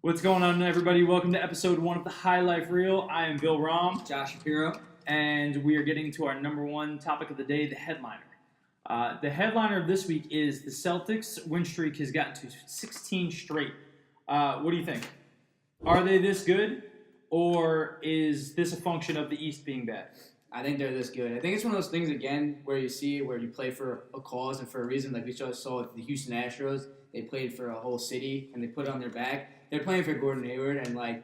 What's going on, everybody? Welcome to episode 1 of the High Life Reel. I am Bill Rom, Josh Shapiro. and we are getting to our number one topic of the day, the headliner. The headliner of this week is the Celtics win streak has gotten to 16 straight. What do you think? Are they this good, or is this a function of the East being bad? I think they're this good. I think it's one of those things, again, where you see where you play for a cause and for a reason. Like we just saw with the Houston Astros, they played for a whole city, and they put it on their back. They're playing for Gordon Hayward, and,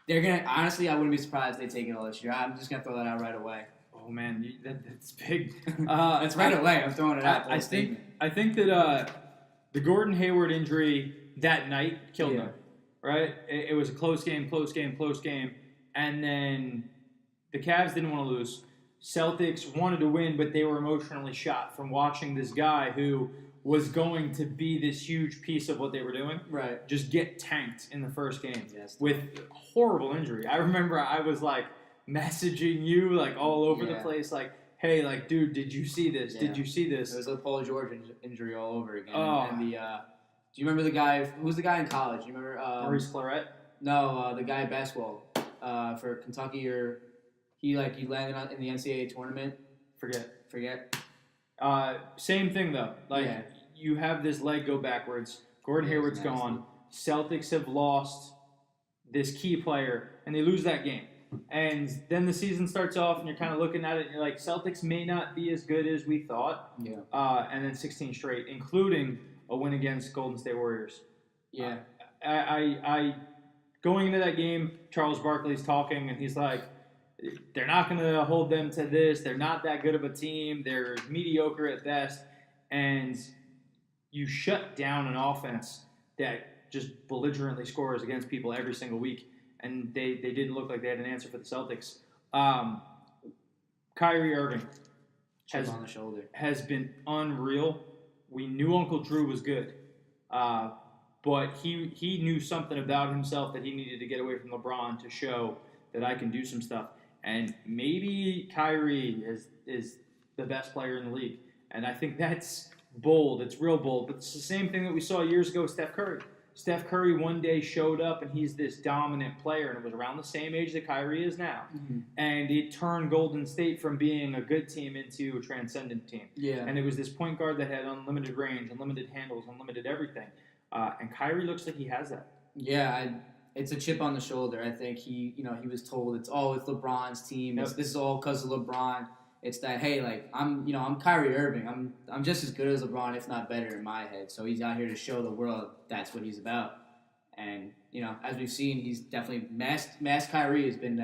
they're going to – honestly, I wouldn't be surprised if they take it all this year. I'm just going to throw that out right away. Oh, man, that's big. That's right away. I'm throwing it out. I think that the Gordon Hayward injury that night killed them, right? It was a close game, and then the Cavs didn't want to lose. Celtics wanted to win, but they were emotionally shot from watching this guy who was going to be this huge piece of what they were doing. Right. Just get tanked in the first game with horrible injury. I remember I was messaging you all over the place, hey, dude, did you see this? Did you see this? It was a Paul George injury all over again. Oh. And do you remember the guy? Who was the guy in college? Do you remember? Maurice Claret? No, the guy in basketball for Kentucky, or he landed in the NCAA tournament. Forget. Same thing though. You have this leg go backwards. Gordon Hayward's gone. Celtics have lost this key player, and they lose that game. And then the season starts off, and you're kind of looking at it, and you're like, Celtics may not be as good as we thought. Yeah. And then 16 straight, including a win against Golden State Warriors. Yeah. I going into that game, Charles Barkley's talking, and he's like, they're not going to hold them to this. They're not that good of a team. They're mediocre at best. And you shut down an offense that just belligerently scores against people every single week. And they didn't look like they had an answer for the Celtics. Kyrie Irving has been unreal. We knew Uncle Drew was good. But he knew something about himself that he needed to get away from LeBron to show that I can do some stuff. And maybe Kyrie is the best player in the league. And I think that's bold. It's real bold. But it's the same thing that we saw years ago with Steph Curry. Steph Curry one day showed up, and he's this dominant player, and it was around the same age that Kyrie is now. Mm-hmm. And it turned Golden State from being a good team into a transcendent team. Yeah. And it was this point guard that had unlimited range, unlimited handles, unlimited everything. And Kyrie looks like he has that. Yeah, it's a chip on the shoulder. I think he was told it's LeBron's team. This is all because of LeBron. It's that, hey, I'm Kyrie Irving. I'm just as good as LeBron, if not better, in my head. So he's out here to show the world that's what he's about. And as we've seen, he's definitely masked Kyrie has been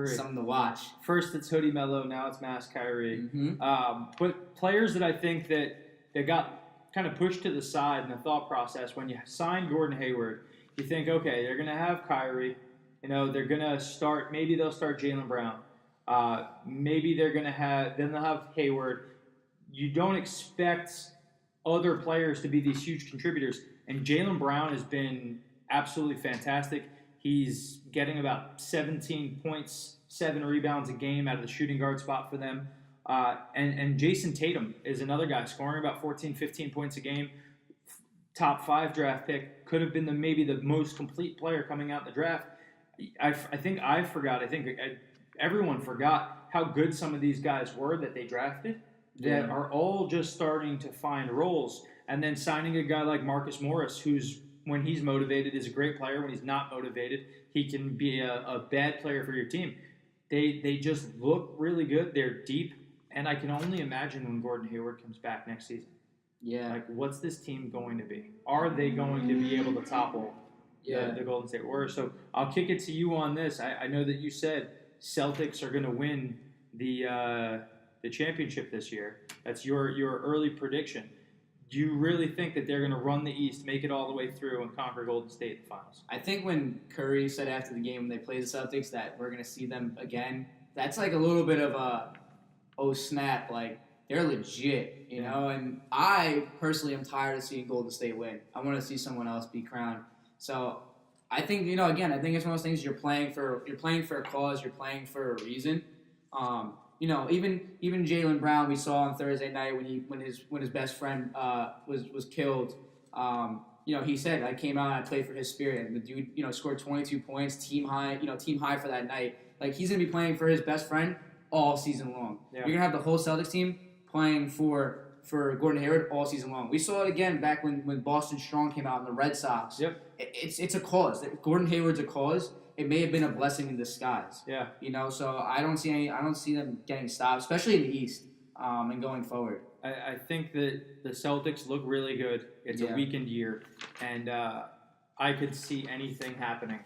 something to watch. First it's Hoodie Mello, now it's masked Kyrie. Mm-hmm. But players that I think that got kind of pushed to the side in the thought process when you sign Gordon Hayward, you think, okay, they're going to have Kyrie. They're going to start. Maybe they'll start Jaylen Brown. Maybe they'll have Hayward. You don't expect other players to be these huge contributors. And Jaylen Brown has been absolutely fantastic. He's getting about 17 points, 7 rebounds a game out of the shooting guard spot for them. And Jason Tatum is another guy scoring about 14, 15 points a game. Top 5 draft pick, could have been maybe the most complete player coming out in the draft. I think everyone forgot how good some of these guys were that they drafted that are all just starting to find roles. And then signing a guy like Marcus Morris, who's, when he's motivated, is a great player. When he's not motivated, he can be a bad player for your team. They just look really good. They're deep. And I can only imagine when Gordon Hayward comes back next season. Yeah. What's this team going to be? Are they going to be able to topple the Golden State Warriors? So I'll kick it to you on this. I know that you said Celtics are going to win the championship this year. That's your early prediction. Do you really think that they're going to run the East, make it all the way through, and conquer Golden State in the finals? I think when Curry said after the game when they played the Celtics that we're going to see them again, that's a little bit of a, oh snap, they're legit, and I personally am tired of seeing Golden State win. I want to see someone else be crowned. So I think, again, I think it's one of those things you're playing for a cause, you're playing for a reason. Even Jaylen Brown we saw on Thursday night when his best friend was killed. he said I came out and I played for his spirit, and the dude, scored 22 points, team high for that night. Like, he's gonna be playing for his best friend all season long. Yeah. You're gonna have the whole Celtics team playing for Gordon Hayward all season long. We saw it again back when Boston Strong came out in the Red Sox. Yep. It's a cause. Gordon Hayward's a cause. It may have been a blessing in disguise. Yeah. So I don't see them getting stopped, especially in the East, and going forward. I think that the Celtics look really good. It's a weakened year, and I could see anything happening.